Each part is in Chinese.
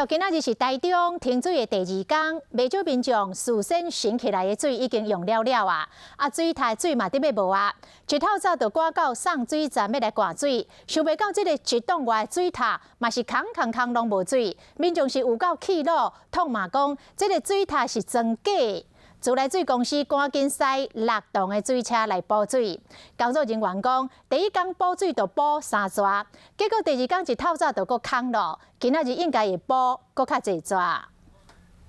哦，今仔日是台中停水的第2天，不少民众事先醒起来的水已经用了啊，水台水嘛得要无啊，一透早就赶到送水站要来灌水，想袂到这个1栋外的水塔嘛是空拢无水，民众是有够气恼，痛骂讲这个水塔是装假的。 自来水公司赶紧驶6栋的水车来补水，工作人员讲，第1天补水就补3抓，结果第2天一透早就搁空了，今仔日应该会补搁较侪抓。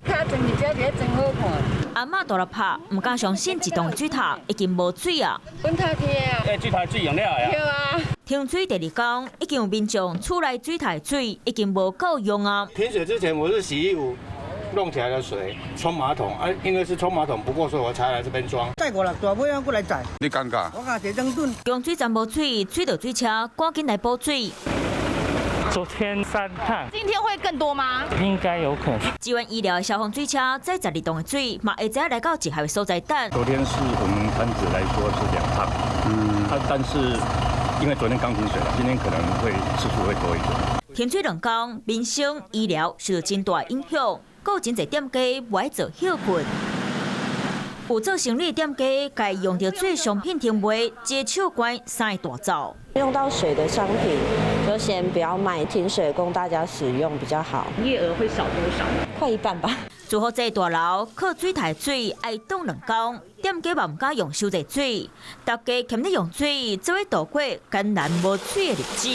较装一只个真好看。阿嬷大了拍，唔敢相信1栋水塔已经无水啊！阮头天啊，水塔水用了呀。对啊。停水第2天，已经有民众厝内水塔水已经无够用啊！停水之前，我是洗衣服。 弄起来的水冲马桶啊，因为是冲马桶不够，所以我才来这边装。载5、6大尾啊，过来载。你尴尬？我讲1整吨。供水站无水，水到水车赶紧来补水。昨天3趟，今天会更多吗？应该有可能。支援医疗的消防水车载12栋的水，嘛会再来到集合所在等。昨天是我们班子来说是2趟，但是因为昨天刚停水了，今天可能会次数会多一点。停水2天，民生医疗受到真大影响。 有真侪店家不爱做休困，有做生意店家该用到水商品停卖，接手关3个大灶。用到水的商品就先不要卖，停水供大家使用比较好。营业额会少多少？快1半吧。最好这大楼靠水台水爱冻2天，店家嘛唔敢用收济水，大家欠咧用水，只会度过艰难无水的日子。